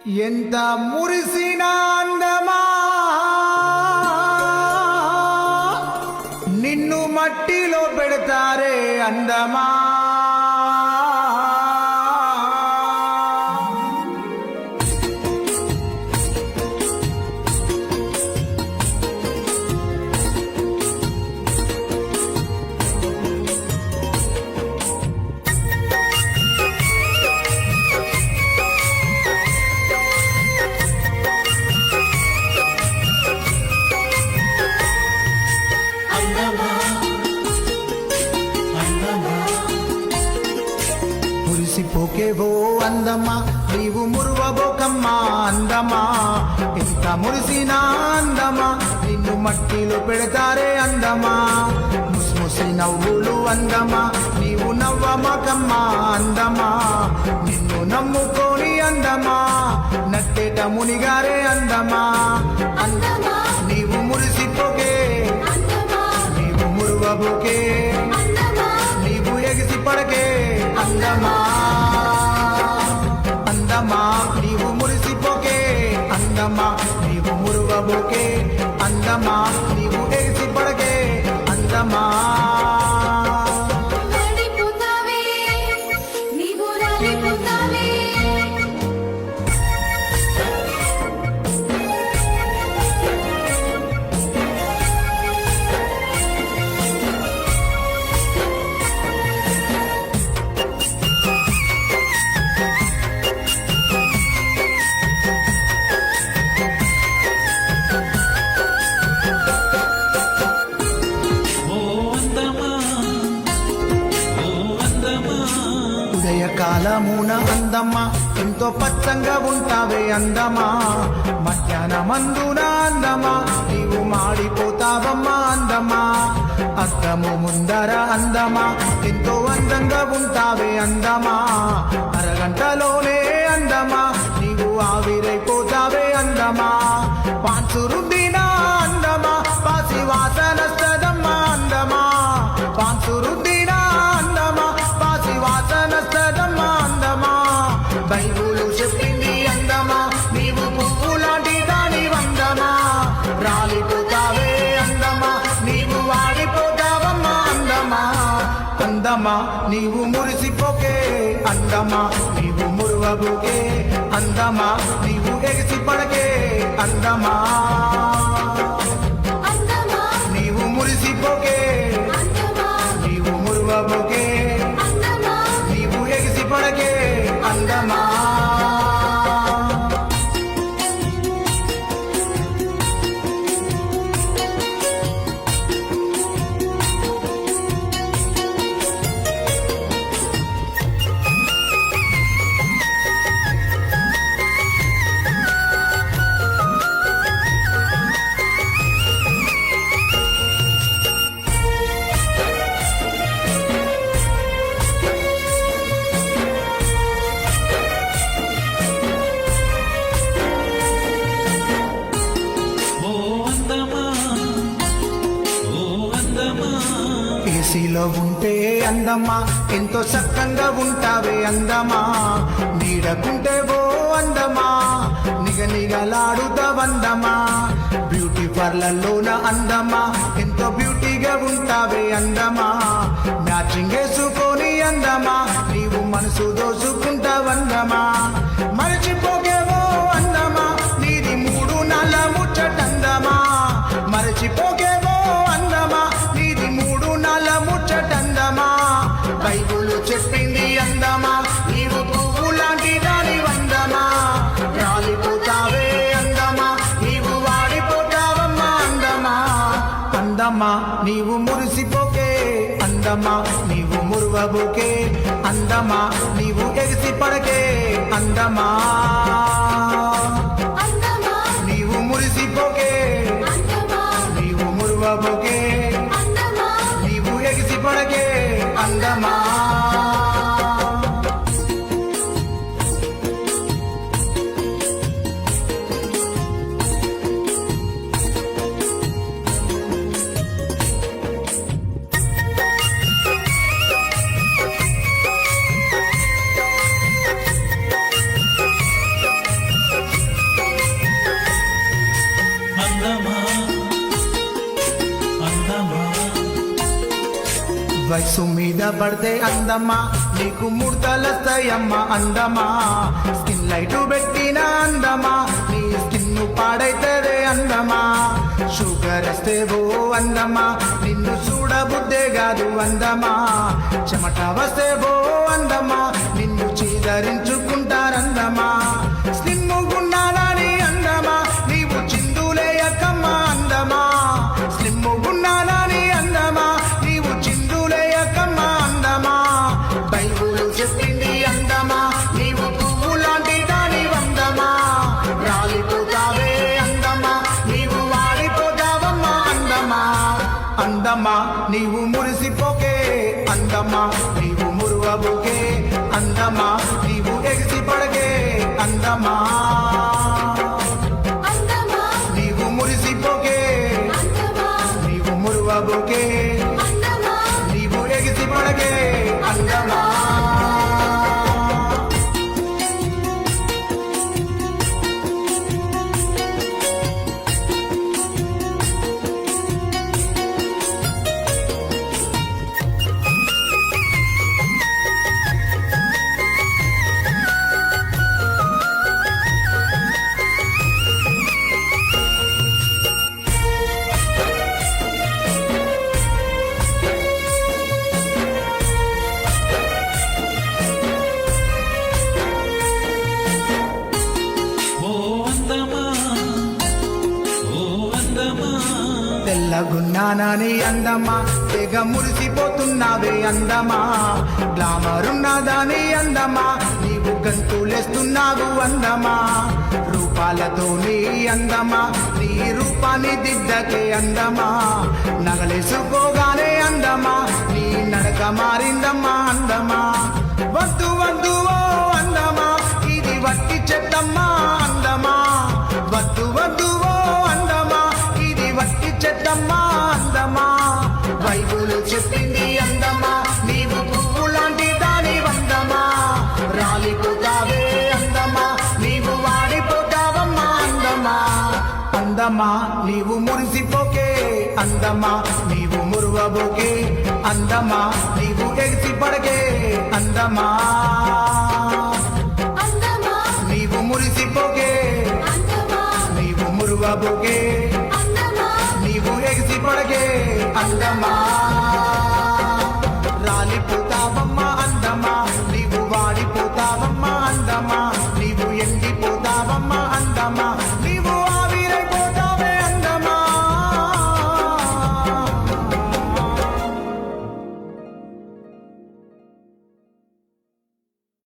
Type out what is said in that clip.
ఎంత మురిసిన అందమా నిన్ను మట్టిలో పెడతారే అందమా మురిసిపోకేవో అందమా నీవు మురువబోకమ్మా అందమా ఎంత మురిసిన అందమా నిన్ను మట్టిలో పెడతారే అందమా ముసిముసి నవ్వులు అందమా నీవు నవ్వమకమ్మా అందమా నిన్ను నమ్ముకోని అందమా నట్టేట మునిగారే అందమా అందమా నీవు మురిసిపోకే నీవు మురువబోకే నీవు ఎగిసి పడకే అందమా అందమా నీవు మురిసిపోకే అందమా నీవు మురువబోకే అందమా నీవు ఎగిసి పడకే అందమా రాలిపోతావే నీవు రాలిపోతావే ఉదయకాలమున అందమా ఎంతో పచ్చంగా ఉంటావే అందమా మధ్యాహ్నమందున అందమా నీవు మాడిపోతావమ్మా అందమా అద్దము ముందర అందమా ఎంతో అందంగా ఉంటావే అందమా అరగంటలోనే అందమా నీవు ఆవిరైపోతావే అందమా పాన్సురుద్దిన అందమా పాసి వాసనస్తదమ్మా అందమా పాన్సురుద్దిన అందమా పాసి వాసనస్తదమ్మా అందమా బైబులు చెప్పింది అందమా నీవు పువ్వు లాంటి దాని వందమా రాలిపోతావే అందమా నీవు వాడిపోతావమ్మా అందమా అందమా నీవు మురిసిపోకే అందమా నీవు మురువబోకే అందమా నీవు ఎగిసి పడకే అందమా అందమా నీవు మురిసిపోకే అందమా నీవు మురువబోకే అందమా నీవు ఎగిసి పడకే అందమా ఏసీలో ఉంటే అందమా ఎంతో చక్కగా ఉంటావే అందమా నీడకుంటే ఓ అందమా నిగనిగలాడుతావందమా బ్యూటీ పార్లర్లోన అందమా ఎంతో బ్యూటీగా ఉంటావే అందమా మ్యాచింగ్ వేసుకొని అందమా నీవు మనసు దోసుకుంటావందమా మరచిపోకేవో అందమా నీది 3 నాళ్ళ ముచ్చటందమా మరచిపోకేవో అందమా నీది 3 నాళ్ళ ముచ్చటందమా బైబులు చెప్పింది అందమా నీవు పువ్వు లాంటి దాని వందమా రాలిపోతావే అందమా నీవు వాడిపోతావమ్మా అందమా అందమా నీవు మురిసిపోకే అందమా నీవు మురువబోకే అందమా నీవు ఎగిసి పడకే అందమా అందమా నీవు మురిసిపోకే అందమా నీవు మురువబోకే అందమా నీవు ఎగిసి పడకే అందమా వయసు మీద పడితే అందమా నీకు ముడతలస్తాయమ్మ అందమా స్కిన్ లైట్ పెట్టిన అందమా నీ స్కిన్ పాడైతదే అందమా షుగర్ వస్తేవో అందమా నిన్ను చూడబుద్దే కాదు అందమా చెమట వస్తేవో అందమా నిన్ను చీదరించుకుంటారందమా స్లిమ్ గున్నాలని అందమా నీవు చిందులేయకమ్మా అందమా స్లిమ్ గున్నాలని అందమా నీవు చిందులేయకమ్మా అందమా బైబుల్ చెప్పింది అందమా నీవు పువ్వు లాంటి దాని వందమా రాలిపోతావే అందమా నీవు వాడిపోతావమ్మా అందమా అందమా నీవు మురిసిపోకే అందమా నీవు మురువబోకే అందమా నీవు ఎగిసి పడకే అందమా అందమా నీవు మురిసిపోకే అందమా నీవు మురువబోకే అందమా నీవు ఎగిసి పడకే అందమా ఓ అందమా ఓ అందమా తెల్లగున్నానని అందమా తెగ మురిసిపోతున్నావే అందమా గ్లామరున్నదాని అందమా నీవు గంతులేస్తున్నావు అందమా రూపాలతో నీ అందమా నీ రూపాన్ని దిద్దకే అందమా నగలేసుకోగానే అందమా నీ నడక మారిందమ్మా అందమా వద్దు వద్దు ఓ అందమా ఇది వట్టి చెత్తమ్మా అందమా వద్దు వద్దు ఓ అందమా ఇది వట్టి చెత్తమ్మా అందమా బైబుల్ చెప్పింది అందమా నీవు పువ్వు లాంటి దాని వందమా రాలిపోతావే అందమా నీవు వాడిపోతావమ్మా అందమా అందమా నీవు మురిసిపోకే అందమా నీవు మురువబోకే అందమా నీవు ఎగిసి పడకే అందమా అందమా నీవు మురిసిపోకే అందమా నీవు మురువబోకే అందమా నీవు ఎగిసి పడకే అందమా రాలిపోతావమ్మా అందమా నీవు వాడిపోతావమ్మా అందమా నీవు ఎండిపోతావమ్మా అందమా